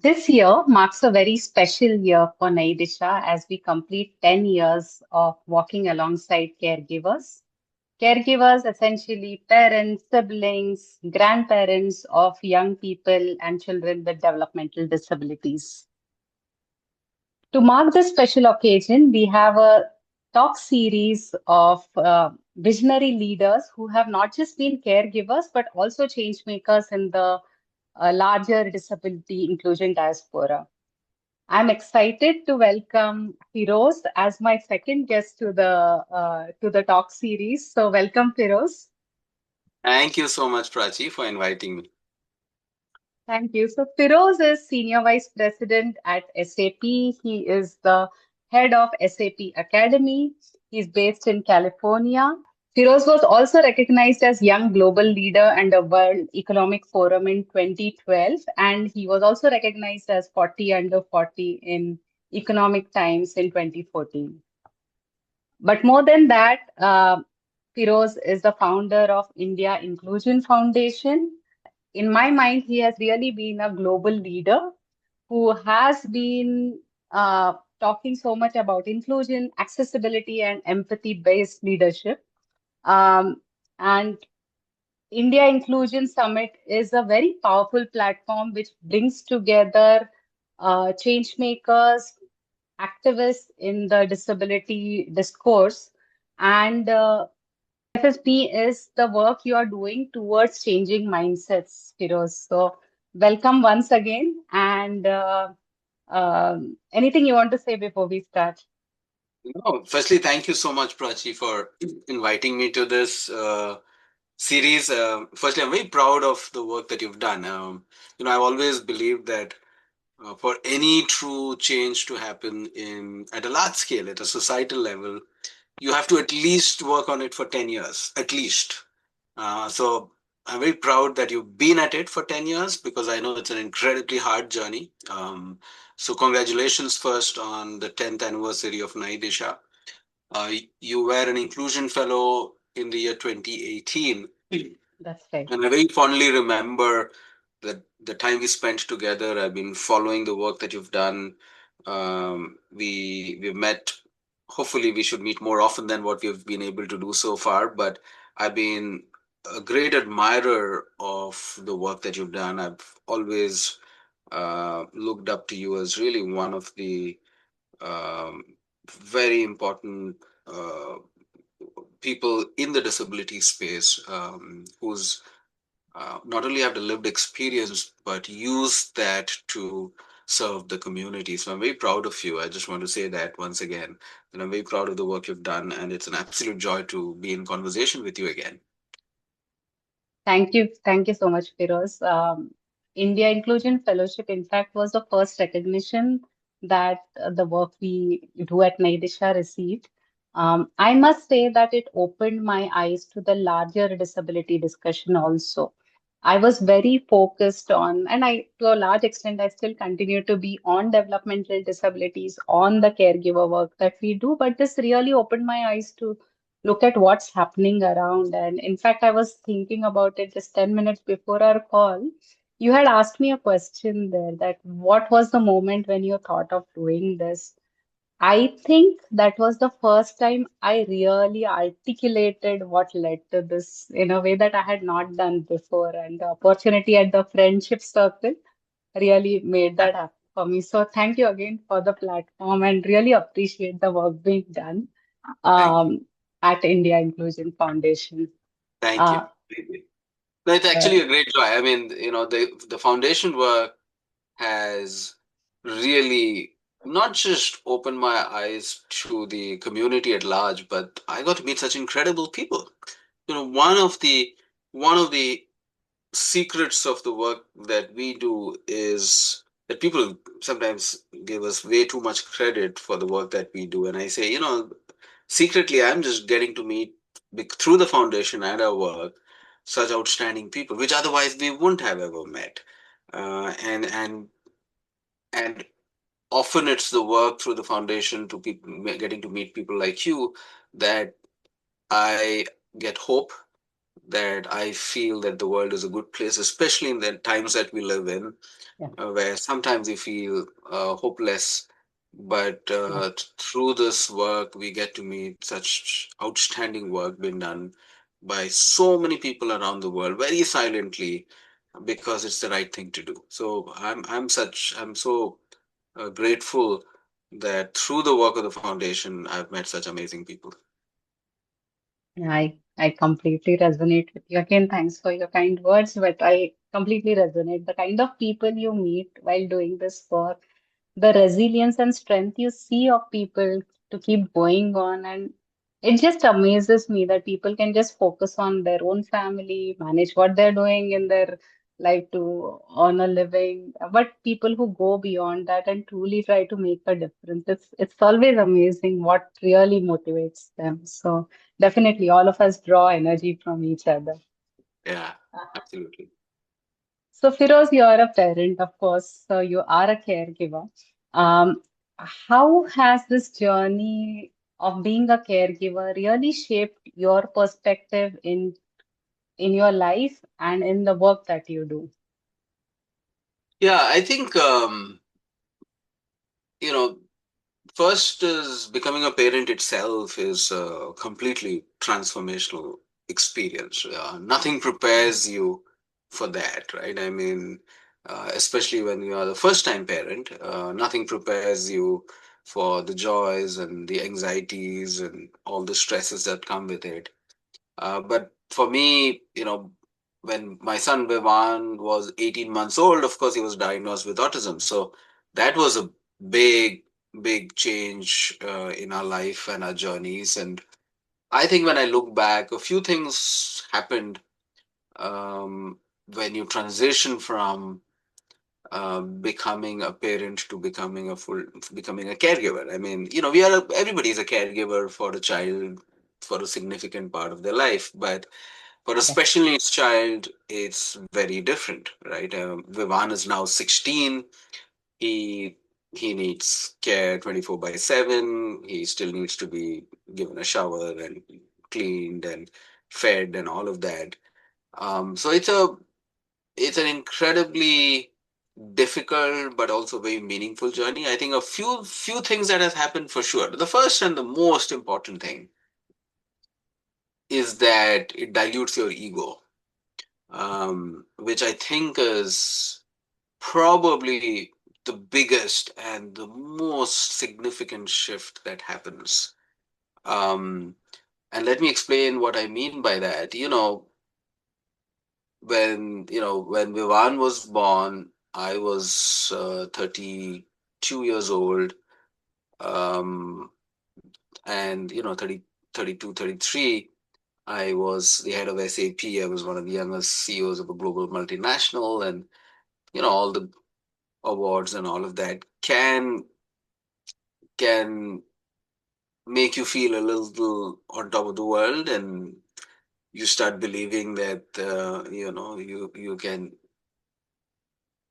This year marks a very special year for Naidisha as we complete 10 years of walking alongside caregivers. Caregivers, essentially parents, siblings, grandparents of young people and children with developmental disabilities. To mark this special occasion, we have a talk series of visionary leaders who have not just been caregivers but also change makers in the larger disability inclusion diaspora. I'm excited to welcome Firoz as my second guest to the talk series. So welcome, Firoz. Thank you so much, Prachi, for inviting me. Thank you. So Firoz is Senior Vice President at SAP. He is the head of SAP Academy. He's based in California. Firoz was also recognized as Young Global Leader under World Economic Forum in 2012, and he was also recognized as 40 under 40 in Economic Times in 2014. But more than that, Firoz is the founder of India Inclusion Foundation. In my mind, he has really been a global leader who has been talking so much about inclusion, accessibility, and empathy-based leadership. Um, and India Inclusion Summit is a very powerful platform which brings together change makers, activists in the disability discourse, and FSP is the work you are doing towards changing mindsets, Firoz. So, welcome once again. And anything you want to say before we start? No, firstly, thank you so much, Prachi, for inviting me to this series. Firstly, I'm very proud of the work that you've done. I've always believed that for any true change to happen at a large scale, at a societal level, you have to at least work on it for 10 years, at least. So I'm very proud that you've been at it for 10 years because I know it's an incredibly hard journey. So congratulations first on the 10th anniversary of Naidisha. You were an inclusion fellow in the year 2018. That's right. And I very fondly remember the time we spent together. I've been following the work that you've done. We've met. Hopefully, we should meet more often than what we've been able to do so far. But I've been a great admirer of the work that you've done. I've always looked up to you as really one of the um, very important uh, people in the disability space who's not only have the lived experience, but use that to serve the community. So I'm very proud of you. I just want to say that once again, and I'm very proud of the work you've done. And it's an absolute joy to be in conversation with you again. Thank you. Thank you so much, Firoz. India Inclusion Fellowship, in fact, was the first recognition that the work we do at Naidisha received. I must say that it opened my eyes to the larger disability discussion also. I was very focused on, and to a large extent, I still continue to be on developmental disabilities, on the caregiver work that we do, but this really opened my eyes to look at what's happening around. And in fact, I was thinking about it just 10 minutes before our call. You had asked me a question there that what was the moment when you thought of doing this? I think that was the first time I really articulated what led to this in a way that I had not done before. And the opportunity at the friendship circle really made that happen for me. So thank you again for the platform and really appreciate the work being done Thank you. um, at India Inclusion Foundation. Thank you. Uh, Thank you. No, it's uh, actually a great joy. I mean, the foundation work has really not just opened my eyes to the community at large, but I got to meet such incredible people. One of the secrets of the work that we do is that people sometimes give us way too much credit for the work that we do, and I say, secretly, I'm just getting to meet through the foundation and our work such outstanding people, which otherwise we wouldn't have ever met. And often it's the work through the foundation to getting to meet people like you that I get hope, that I feel that the world is a good place, especially in the times that we live in, Yeah, where sometimes you feel hopeless. But yeah, through this work, we get to meet such outstanding work being done by so many people around the world very silently because it's the right thing to do. So I'm so grateful that through the work of the foundation, I've met such amazing people. I completely resonate with you. Again, thanks for your kind words, but I completely resonate. The kind of people you meet while doing this work, the resilience and strength you see of people to keep going on. And it just amazes me that people can just focus on their own family, manage what they're doing in their life to earn a living. But people who go beyond that and truly try to make a difference, it's always amazing what really motivates them. So definitely all of us draw energy from each other. Yeah, absolutely. So, Firoz, you are a parent, of course, so you are a caregiver. Um, how has this journey of being a caregiver really shaped your perspective in your life and in the work that you do? Yeah, I think you know, first is becoming a parent itself is a completely transformational experience. Nothing prepares you for that, right? I mean, especially when you are the first time parent, nothing prepares you for the joys and the anxieties and all the stresses that come with it. But for me, when my son Vivan was 18 months old, of course, he was diagnosed with autism. So that was a big, big change in our life and our journeys. And I think when I look back, a few things happened um, when you transition from becoming a parent to becoming a caregiver. I mean, everybody's a caregiver for a child for a significant part of their life, but for a Yeah, special needs child, it's very different, right? Vivan is now 16. He he needs care 24 by 7. He still needs to be given a shower and cleaned and fed and all of that. So it's an incredibly difficult but also very meaningful journey. I think a few things that has happened for sure. The first and the most important thing is that it dilutes your ego, which I think is probably the biggest and the most significant shift that happens. Um, and let me explain what I mean by that. When Vivan was born, I was 32 years old, um, and 32, 33. I was the head of SAP. I was one of the youngest CEOs of a global multinational, and all the awards and all of that can make you feel a little on top of the world, and you start believing that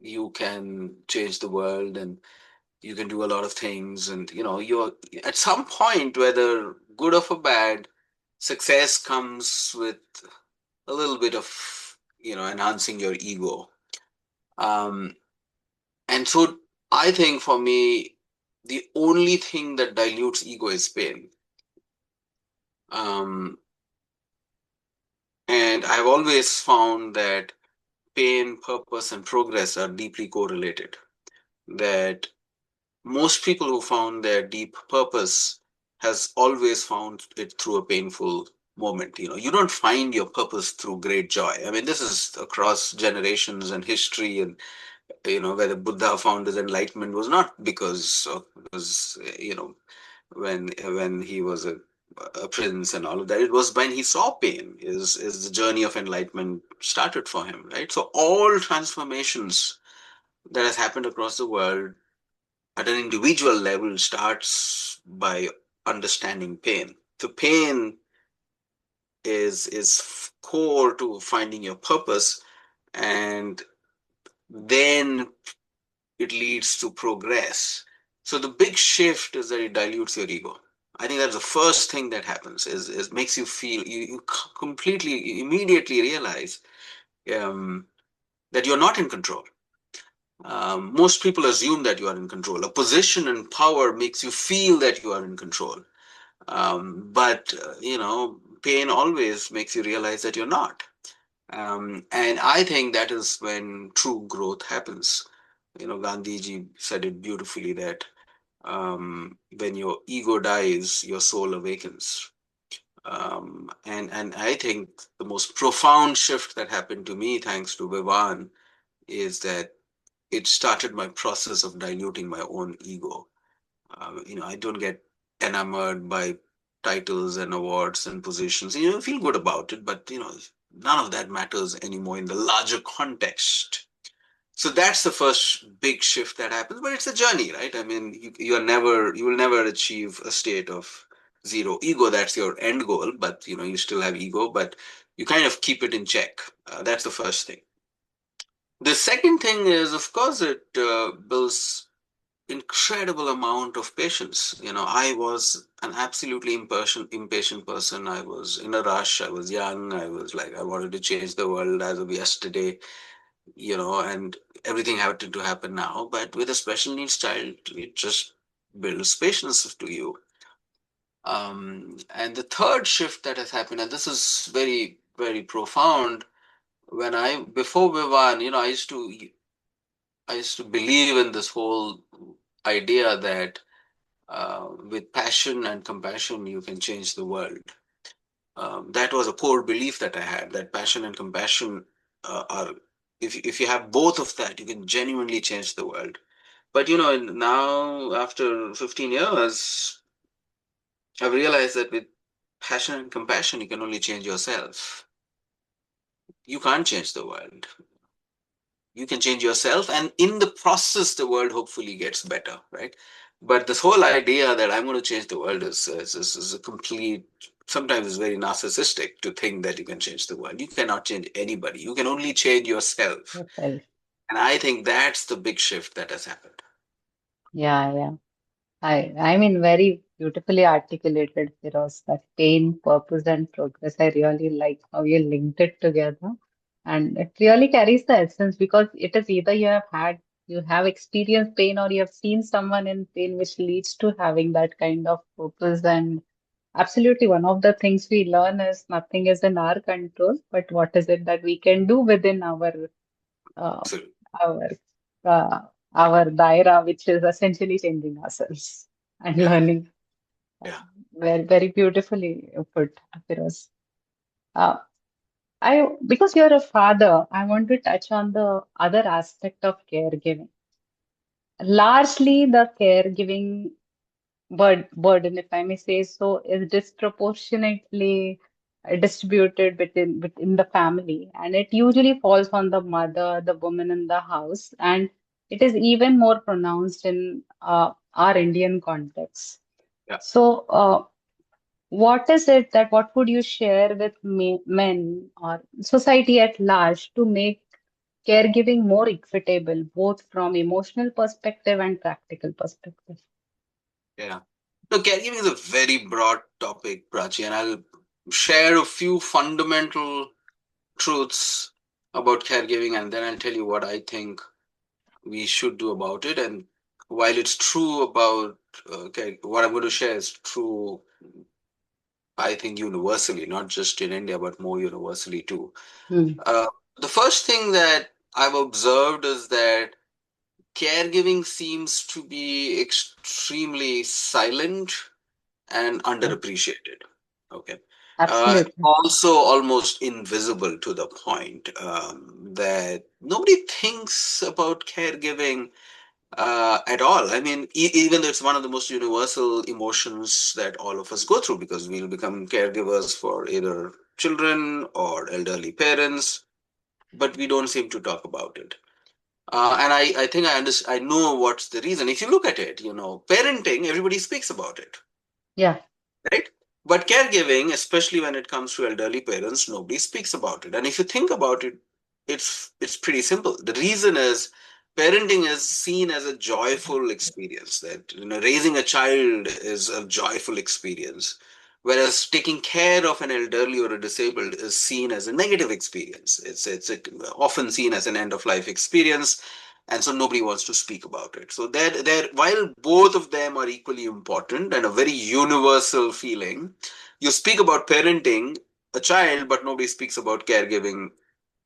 you can change the world, and you can do a lot of things, and you're at some point, whether good or for bad, success comes with a little bit of enhancing your ego. um and so I think for me, the only thing that dilutes ego is pain. um and I've always found that pain, purpose, and progress are deeply correlated. That most people who found their deep purpose has always found it through a painful moment. You don't find your purpose through great joy. I mean, this is across generations and history. And where the Buddha found his enlightenment was not because of was when he was a prince and all of that. It was when he saw pain is the journey of enlightenment started for him, right? So all transformations that has happened across the world at an individual level starts by understanding pain. So pain is core to finding your purpose, and then it leads to progress. So the big shift is that it dilutes your ego. I think that's the first thing that happens is makes you feel you completely you immediately realize um, that you're not in control. Most people assume that you are in control. A position and power makes you feel that you are in control. But pain always makes you realize that you're not. And I think that is when true growth happens. Gandhiji said it beautifully that when your ego dies, your soul awakens. And I think the most profound shift that happened to me, thanks to Vivan, is that it started my process of diluting my own ego. I don't get enamored by titles and awards and positions. I feel good about it, but none of that matters anymore in the larger context. So that's the first big shift that happens, but it's a journey, right? I mean, you will never achieve a state of zero ego. That's your end goal, but you still have ego, but you kind of keep it in check. That's the first thing. The second thing is, of course, it builds incredible amount of patience. I was an absolutely impatient person. I was in a rush. I was young. I was like, I wanted to change the world as of yesterday, and everything had to happen now. But with a special needs child, it just builds patience to you. And the third shift that has happened, and this is very, very profound. Before Vivan, I used to believe in this whole idea that with passion and compassion, you can change the world. That was a core belief that I had, that passion and compassion are, if you have both of that, you can genuinely change the world. But now after 15 years, I've realized that with passion and compassion, you can only change yourself. You can't change the world. You can change yourself, and in the process the world hopefully gets better, right? But this whole idea that I'm going to change the world is a complete, sometimes it's very narcissistic to think that you can change the world. You cannot change anybody. You can only change yourself. Yourself. And I think that's the big shift that has happened. Yeah, yeah. I mean, very beautifully articulated, Firoz, that pain, purpose, and progress. I really like how you linked it together. And it really carries the essence because it is either you have experienced pain or you have seen someone in pain, which leads to having that kind of purpose. And absolutely, one of the things we learn is nothing is in our control, but what is it that we can do within uh, So our uh, our daira, which is essentially changing ourselves and yeah, learning. Uh, yeah, very, very beautifully put, Firoz. Uh, because you're a father, I want to touch on the other aspect of caregiving. Largely, the caregiving burden, if I may say so, is disproportionately distributed within the family, and it usually falls on the mother, the woman in the house, and it is even more pronounced in our Indian context. yeah. So, what would you share with men or society at large to make caregiving more equitable, both from emotional perspective and practical perspective? Yeah. No, caregiving is a very broad topic, Prachi, and I'll share a few fundamental truths about caregiving, and then I'll tell you what I think we should do about it. And while it's true about what I'm going to share is true, I think universally, not just in India, but more universally too. Hmm. Uh, the first thing that I've observed is that caregiving seems to be extremely silent and Yeah, underappreciated. Okay. absolutely. Also, almost invisible to the point that nobody thinks about caregiving at all. I mean, even though it's one of the most universal emotions that all of us go through because we'll become caregivers for either children or elderly parents, but we don't seem to talk about it. And I think I know what's the reason. If you look at it, parenting, everybody speaks about it, Yeah, right? But caregiving, especially when it comes to elderly parents, nobody speaks about it. And if you think about it, it's pretty simple. The reason is parenting is seen as a joyful experience, that raising a child is a joyful experience, whereas taking care of an elderly or a disabled is seen as a negative experience. It's often seen as an end of life experience, and so nobody wants to speak about it. So there, while both of them are equally important and a very universal feeling, you speak about parenting a child, but nobody speaks about caregiving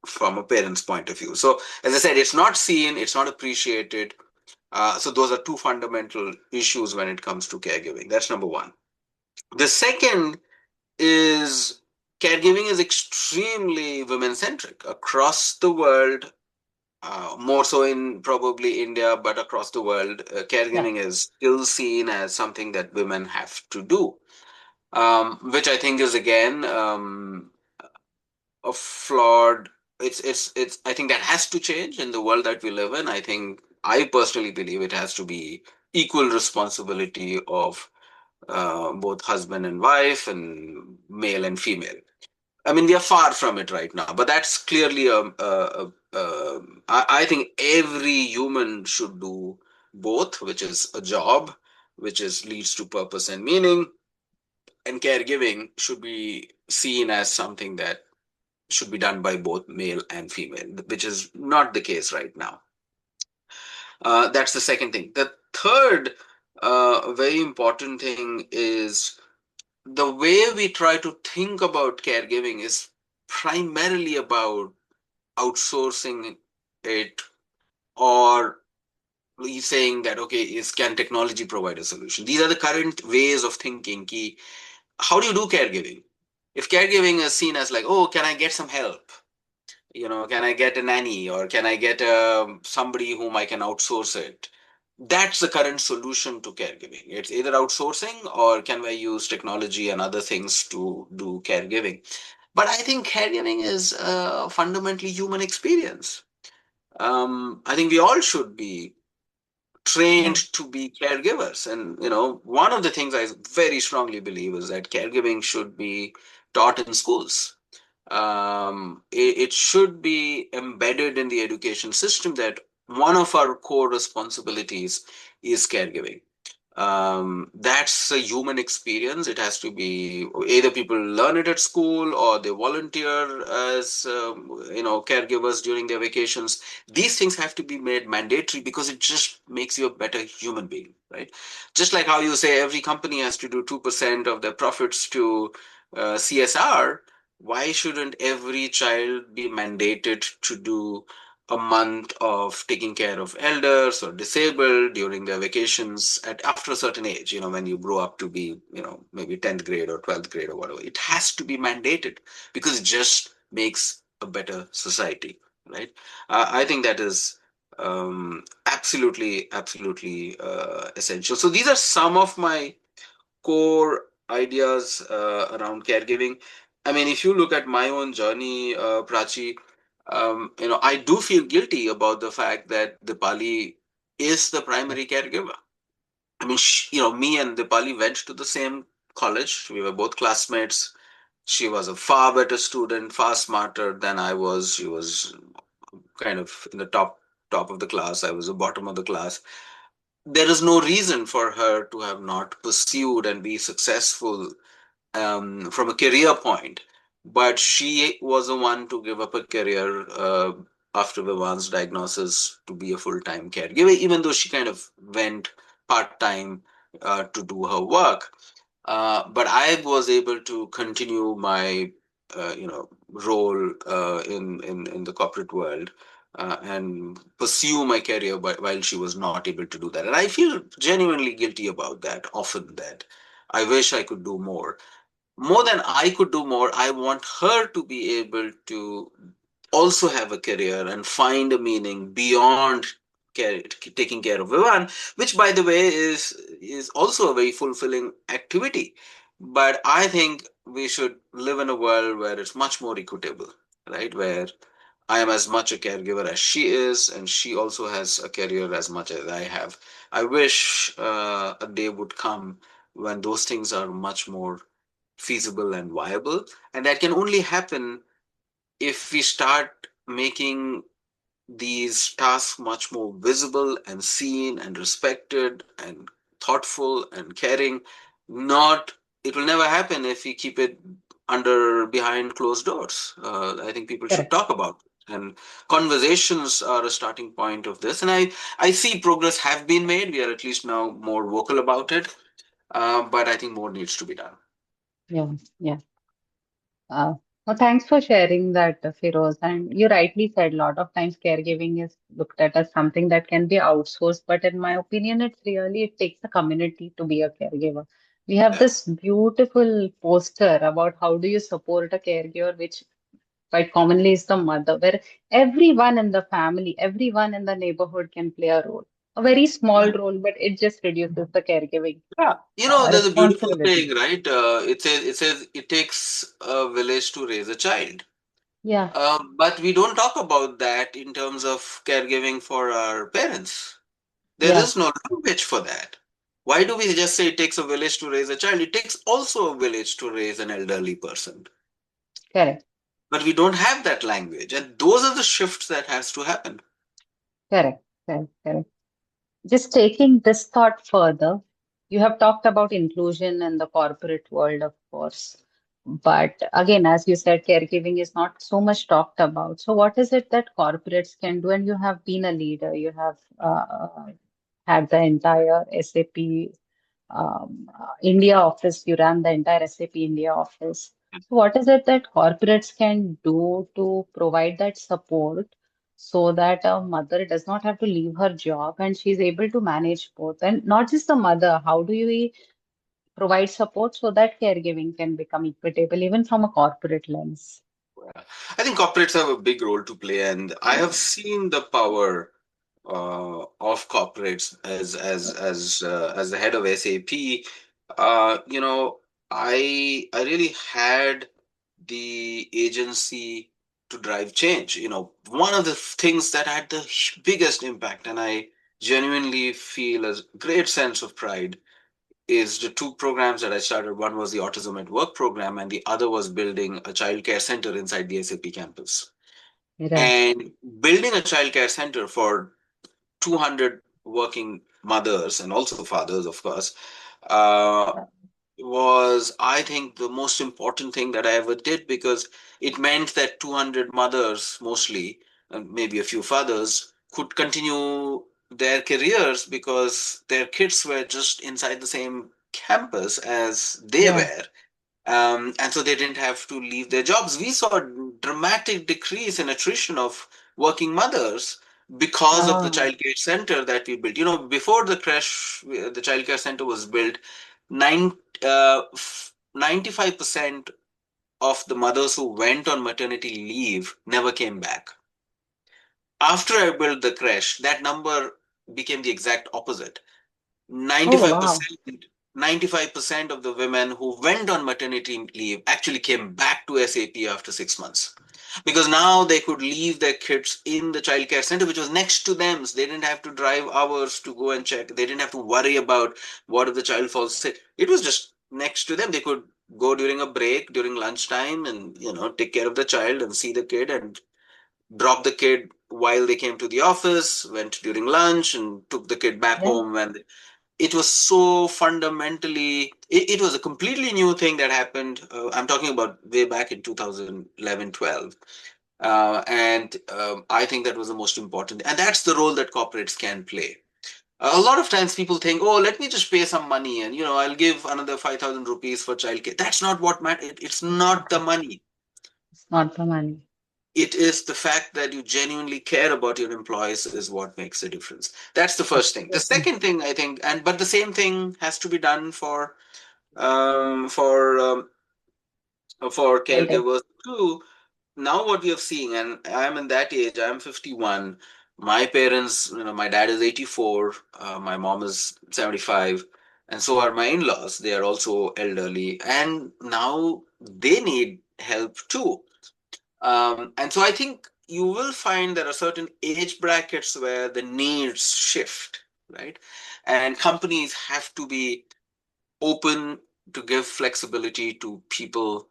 from a parent's point of view. So, as I said, it's not seen, it's not appreciated. So, those are two fundamental issues when it comes to caregiving. That's number one. The second is caregiving is extremely women centric across the world, more so in probably India, but across the world. Yeah. Caregiving is still seen as something that women have to do, which I think is again a flawed. It's I think that has to change in the world that we live in. I personally believe it has to be equal responsibility of both husband and wife and male and female. I mean, we are far from it right now, but that's clearly I think every human should do both, which is a job, which is leads to purpose and meaning, and caregiving should be seen as something that should be done by both male and female, which is not the case right now. That's the second thing. The third very important thing is the way we try to think about caregiving is primarily about outsourcing it, or saying that, okay, is can technology provide a solution? These are the current ways of thinking. Ki, how do you do caregiving? If caregiving is seen as like, oh, can I get some help? Can I get a nanny, or can I get somebody whom I can outsource it? That's the current solution to caregiving. It's either outsourcing or can I use technology and other things to do caregiving. But I think caregiving is a fundamentally human experience. I think we all should be trained Yeah. to be caregivers. And, one of the things I very strongly believe is that caregiving should be taught in schools. It should be embedded in the education system that one of our core responsibilities is caregiving. That's a human experience. It has to be either people learn it at school or they volunteer as caregivers during their vacations. These things have to be made mandatory because it just makes you a better human being, right? Just like how you say every company has to do 2% of their profits to CSR. Why shouldn't every child be mandated to do a month of taking care of elders or disabled during their vacations at after a certain age, when you grow up to be, maybe 10th grade or 12th grade or whatever? It has to be mandated because it just makes a better society, right? I think that is absolutely essential. So these are some of my core ideas around caregiving. I mean, if you look at my own journey, Prachi, I do feel guilty about the fact that Dipali is the Yeah. primary caregiver. I mean, me and Dipali went to the same college. We were both classmates. She was a far better student, far smarter than I was. She was kind of in the top of the class. I was the bottom of the class. There is no reason for her to have not pursued and be successful from a career point. But she was the one to give up a career after Vivan's diagnosis to be a full-time caregiver, even though she kind of went part-time to do her work. But I was able to continue my, role in the corporate world and pursue my career while she was not able to do that. And I feel genuinely guilty about that often, that I wish I could do more than I could do more. I want her to be able to also have a career and find a meaning beyond taking care of Vivan, which, by the way, is also a very fulfilling activity. But I think we should live in a world where it's much more equitable, right? Where I am as much a caregiver as she is, and she also has a career as much as I have. I wish a day would come when those things are much more feasible and viable. And that can only happen if we start making these tasks much more visible and seen and respected and thoughtful and caring. Not, it will never happen if we keep it under behind closed doors. I think people should Correct. talk about it. And conversations are a starting point of this. And I see progress have been made. We are at least now more vocal about it. But I think more needs to be done. Yeah. Yeah. Uh, well, thanks for sharing that, Firoz. And you rightly said, a lot of times caregiving is looked at as something that can be outsourced. But in my opinion, it takes a community to be a caregiver. We have Yeah. this beautiful poster about how do you support a caregiver, which quite commonly is the mother, where everyone in the family, everyone in the neighborhood can play a role. A very small role, but it just reduces the caregiving Yeah. There's a beautiful responsibility. saying, right? It says it takes a village to raise a child. Yeah, But we don't talk about that in terms of caregiving for our parents. There yeah, is no language for that. Why do we just say it takes a village to raise a child? It takes also a village to raise an elderly person. correct. But we don't have that language. And those are the shifts that has to happen. Correct, correct, correct. Just taking this thought further, you have talked about inclusion in the corporate world, of course. But again, as you said, caregiving is not so much talked about. So, what is it that corporates can do? And you have been a leader, you have had the entire SAP India office, you ran the entire SAP India office. So, what is it that corporates can do to provide that support so that a mother does not have to leave her job and she's able to manage both? And not just the mother, how do we provide support so that caregiving can become equitable, even from a corporate lens? I think corporates have a big role to play, and I have seen the power of corporates as the head of SAP. You know, I really had the agency to drive change. One of the things that had the biggest impact, and I genuinely feel a great sense of pride, is the two programs that I started. One was the Autism at Work program, and the other was building a childcare center inside the SAP campus. Right. And building a childcare center for 200 working mothers and also fathers, of course, uh, was, I think, the most important thing that I ever did, because it meant that 200 mothers, mostly, and maybe a few fathers, could continue their careers because their kids were just inside the same campus as they Yeah. were. And so they didn't have to leave their jobs. We saw a dramatic decrease in attrition of working mothers because of the Ah, childcare center that we built. Before the crash, the childcare center was built, nine, 95% of the mothers who went on maternity leave never came back. After I built the crash, that number became the exact opposite. oh, wow. 95% 95% of the women who went on maternity leave actually came back to SAP after 6 months, because now they could leave their kids in the childcare center, which was next to them. So they didn't have to drive hours to go and check. They didn't have to worry about what if the child falls sick. It was just next to them. They could go during a break, during lunchtime, and take care of the child and see the kid and drop the kid while they came to the office, went during lunch, and took the kid back Yeah. home when it was so fundamentally, it was a completely new thing that happened. I'm talking about way back in 2011, 12. And I think that was the most important, and that's the role that corporates can play. A lot of times people think, oh, let me just pay some money, and I'll give another 5,000 rupees for childcare. That's not what matters. It's not the money. It's not the money. It is the fact that you genuinely care about your employees is what makes a difference. That's the first thing. The Absolutely. second thing, I think, but the same thing has to be done for um, for um, for Elder. caregivers too. Now what we are seeing, and I'm in that age, I'm 51. My parents, my dad is 84, my mom is 75, and so are my in-laws. They are also elderly, and now they need help too. And so I think you will find there are certain age brackets where the needs shift, right? And companies have to be open to give flexibility to people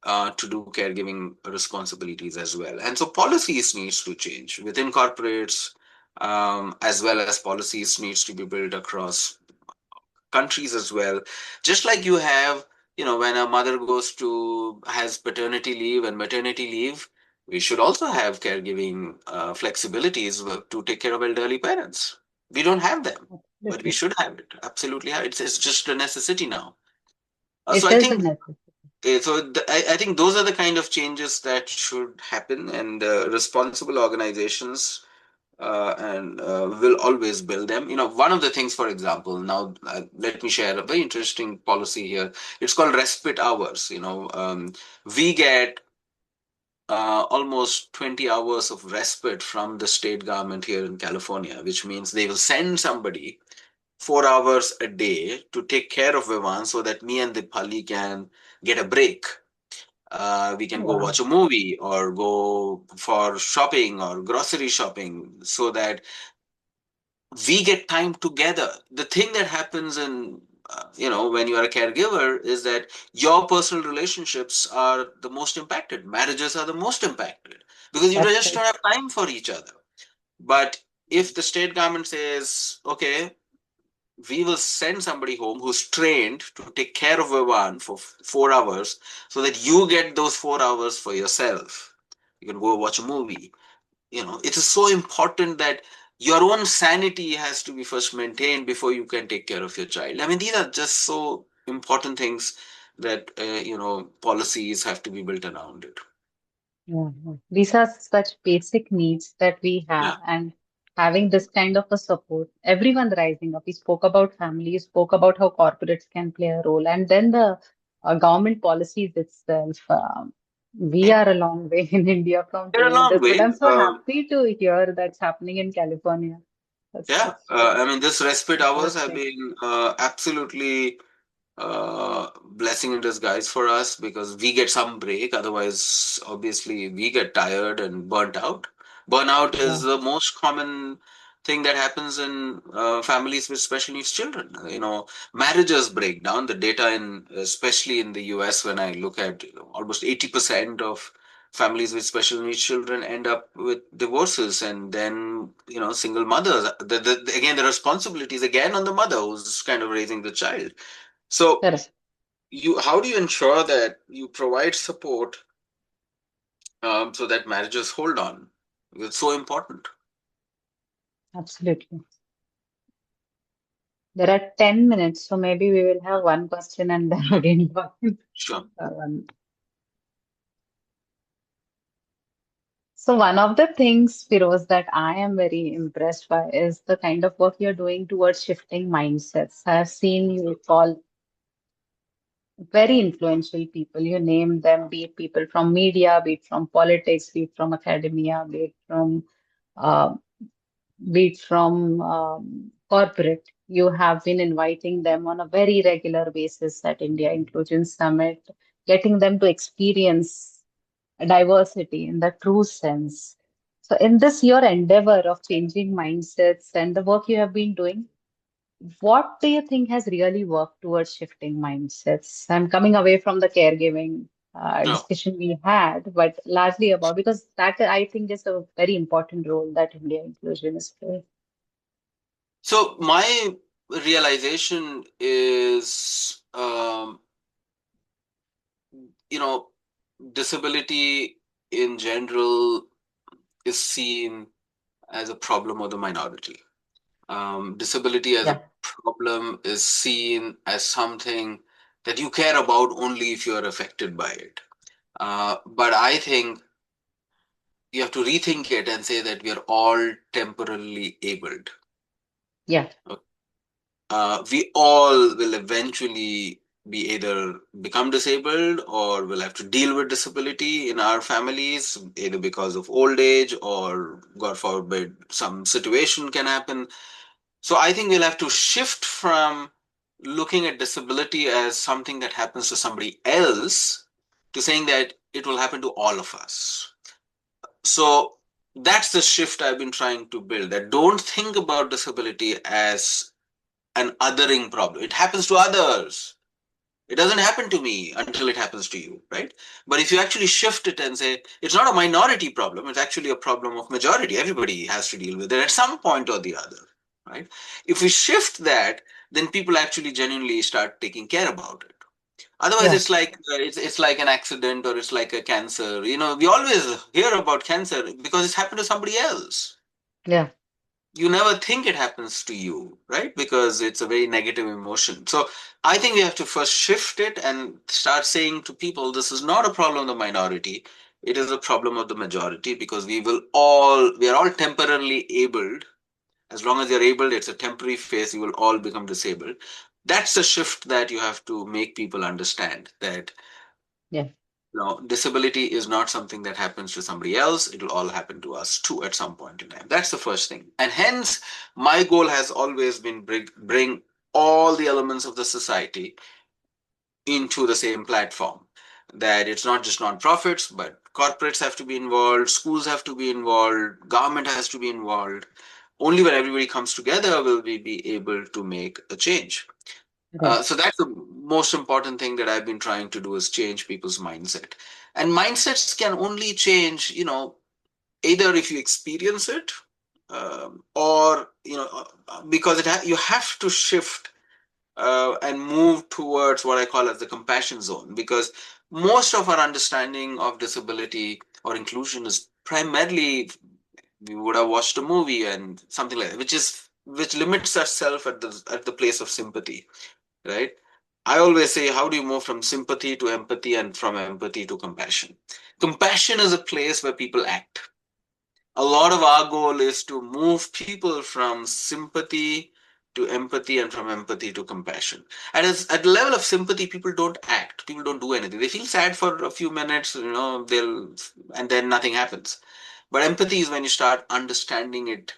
to do caregiving responsibilities as well. And so policies needs to change within corporates, as well as policies needs to be built across countries as well. Just like you have, when a mother has paternity leave and maternity leave, we should also have caregiving flexibilities to take care of elderly parents. We don't have them, but we Absolutely. should have it. Absolutely have it. It's just a necessity now. So It I is a think necessity. I think those are the kind of changes that should happen, and responsible organizations and will always build them. One of the things, for example, now let me share a very interesting policy here. It's called respite hours. We get almost 20 hours of respite from the state government here in California, which means they will send somebody 4 hours a day to take care of Vivan so that me and Dipali can get a break. We can go Wow. watch a movie or go for shopping or grocery shopping so that we get time together. The thing that happens when you are a caregiver is that your personal relationships are the most impacted. Marriages are the most impacted because you That's just right. don't have time for each other. But if the state government says, okay, we will send somebody home who's trained to take care of a one for 4 hours so that you get those 4 hours for yourself. You can go watch a movie. It is so important that your own sanity has to be first maintained before you can take care of your child. I mean, these are just so important things that policies have to be built around it. Yeah, yeah. These are such basic needs that we have, Yeah. and having this kind of a support, everyone rising up. We spoke about family, spoke about how corporates can play a role, and then the government policies itself. We Yeah. are a long way in India from They're a doing long this, but way. I'm so happy to hear that's happening in California. Yeah. That's I mean, this respite hours have fantastic. been absolutely blessing in disguise for us because we get some break. Otherwise, obviously, we get tired and burnt out. Burnout is Yeah, the most common thing that happens in families with special needs children. Marriages break down. The data especially in the US, when I look at almost 80% of families with special needs children end up with divorces, and then single mothers. Again, the responsibility is again on the mother who's kind of raising the child. So correct. how do you ensure that you provide support so that marriages hold on? It's so important. Absolutely. There are 10 minutes, so maybe we will have one question and then again Sure. one. So one of the things, Firoz, that I am very impressed by is the kind of work you're doing towards shifting mindsets. I have seen you call very influential people. You name them, be it people from media, be it from politics, be it from academia, uh, be it from corporate. You have been inviting them on a very regular basis at India Inclusion Summit, getting them to experience diversity in the true sense. So, in this your endeavor of changing mindsets and the work you have been doing, what do you think has really worked towards shifting mindsets? I'm coming away from the caregiving No. discussion we had, but largely about because that I think is a very important role that India inclusion is playing. So my realization is, you know, disability in general is seen as a problem of the minority. Disability as a Yeah, problem is seen as something that you care about only if you are affected by it. But I think you have to rethink it and say that we are all temporarily abled. yeah, We all will eventually be either become disabled or will have to deal with disability in our families, either because of old age or, God forbid, some situation can happen. So I think we'll have to shift from looking at disability as something that happens to somebody else to saying that it will happen to all of us. So that's the shift I've been trying to build, that don't think about disability as an othering problem. It happens to others. It doesn't happen to me until it happens to you, right? But if you actually shift it and say it's not a minority problem, it's actually a problem of majority. Everybody has to deal with it at some point or the other, right? If we shift that, then people actually genuinely start taking care about it. Otherwise, Yeah, it's like it's like an accident or it's like a cancer. We always hear about cancer because it's happened to somebody else. yeah, You never think it happens to you, right? Because it's a very negative emotion. So I think we have to first shift it and start saying to people, this is not a problem of the minority. It is a problem of the majority because we are all temporarily abled. As long as you're able, it's a temporary phase. You will all become disabled. That's the shift that you have to make people understand that yeah, no, disability is not something that happens to somebody else. It will all happen to us too at some point in time. That's the first thing. And hence, my goal has always been bring all the elements of the society into the same platform. That it's not just nonprofits, but corporates have to be involved, schools have to be involved, government has to be involved. Only when everybody comes together will we be able to make a change. right. So that's the most important thing that I've been trying to do is change people's mindset. And mindsets can only change, either if you experience it, or because you have to shift and move towards what I call as the compassion zone. Because most of our understanding of disability or inclusion is primarily we would have watched a movie and something like that, which limits ourselves at the place of sympathy, right? I always say, how do you move from sympathy to empathy and from empathy to compassion? Compassion is a place where people act. A lot of our goal is to move people from sympathy to empathy and from empathy to compassion. And at the level of sympathy, people don't act. People don't do anything. They feel sad for a few minutes, and then nothing happens. But empathy is when you start understanding it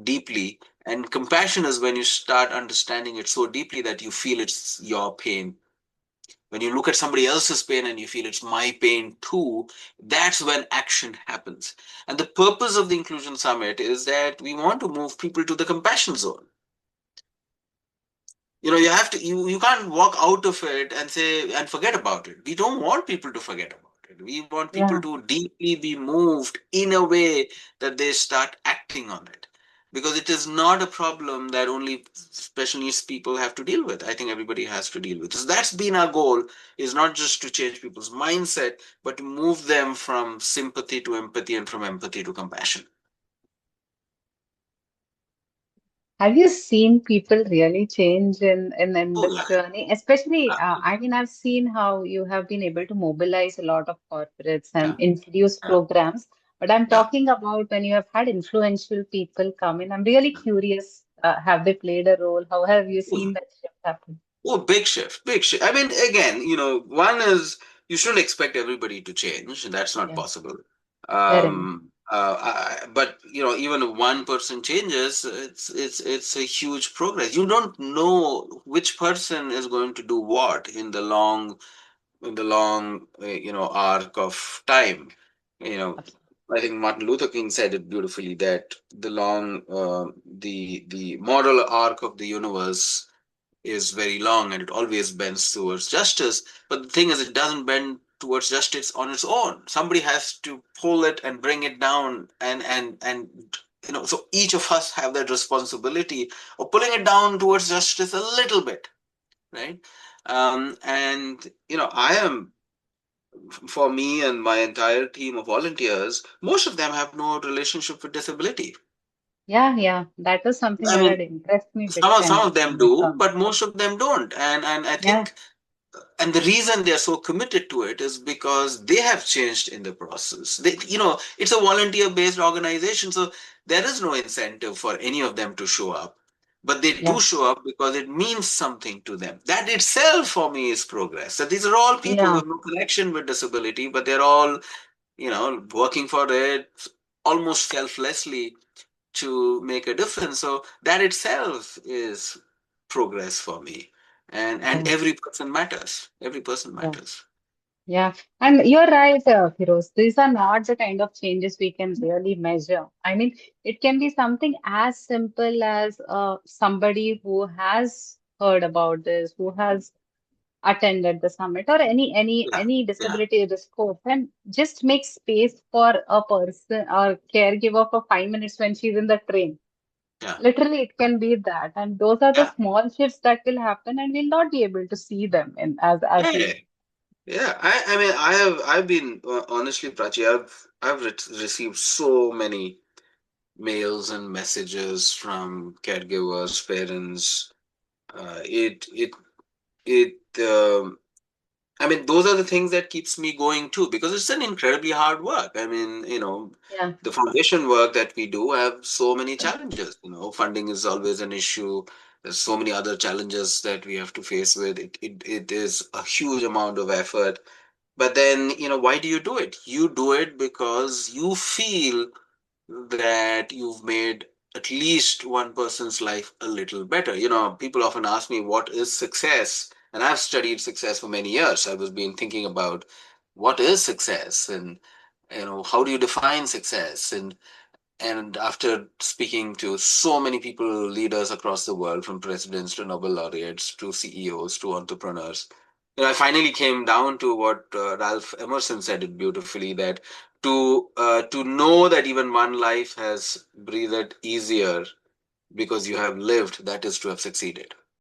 deeply, and compassion is when you start understanding it so deeply that you feel it's your pain. When you look at somebody else's pain and you feel it's my pain too, that's when action happens. And the purpose of the Inclusion Summit is that we want to move people to the compassion zone. You can't walk out of it and say and forget about it. We don't want people to forget about it. We want people Yeah. to deeply be moved in a way that they start acting on it, because it is not a problem that only special needs people have to deal with. I think everybody has to deal with. So that's been our goal, is not just to change people's mindset, but to move them from sympathy to empathy and from empathy to compassion. Have you seen people really change in Oh this yeah. journey? Especially, I mean, I've seen how you have been able to mobilize a lot of corporates and Yeah. introduce Yeah. programs. But I'm Yeah. talking about when you have had influential people come in. I'm really curious, have they played a role? How have you Yeah. seen that shift happen? Oh, big shift, big shift. I mean, again, one is you shouldn't expect everybody to change. That's not Yeah, possible. fair enough. But even if one person changes, it's a huge progress. You don't know which person is going to do what in the long arc of time. You know, I think Martin Luther King said it beautifully that the moral arc of the universe is very long and it always bends towards justice. But the thing is, it doesn't bend towards justice on its own. Somebody has to pull it and bring it down, and so each of us have that responsibility of pulling it down towards justice a little bit, right? And I am, for me and my entire team of volunteers, most of them have no relationship with disability. Yeah, yeah. That was something I that had mean, impressed me big some time of them when I do, saw. but most of them don't. And I Yeah, think, and the reason they're so committed to it is because they have changed in the process. It's a volunteer based organization, so there is no incentive for any of them to show up, but they do yeah, show up because it means something to them. That itself for me is progress. So these are all people yeah, with no connection with disability, but they're all working for it almost selflessly to make a difference. So that itself is progress for me. And yeah, every person matters. Every person yeah. matters. Yeah, and you're right, Firoz. These are not the kind of changes we can really measure. I mean, it can be something as simple as somebody who has heard about this, who has attended the summit, or Yeah, any yeah, disability is scope, and just make space for a person or caregiver for 5 minutes when she's in the train. yeah, Literally, it can be that, and those are the yeah, small shifts that will happen, and we'll not be able to see them in as yeah. we. Yeah, I mean, I've been honestly, Prachi, I've received so many mails and messages from caregivers, parents. It it I mean, those are the things that keeps me going too, because it's an incredibly hard work. I mean, Yeah, the foundation work that we do have so many challenges. Funding is always an issue. There's so many other challenges that we have to face with. It is a huge amount of effort. But then, why do you do it? You do it because you feel that you've made at least one person's life a little better. People often ask me, what is success? And I've studied success for many years. I was been thinking about what is success, and how do you define success? And after speaking to so many people, leaders across the world, from presidents to Nobel laureates to CEOs to entrepreneurs, I finally came down to what Ralph Emerson said it beautifully, that to know that even one life has breathed easier because you have lived, that is to have succeeded.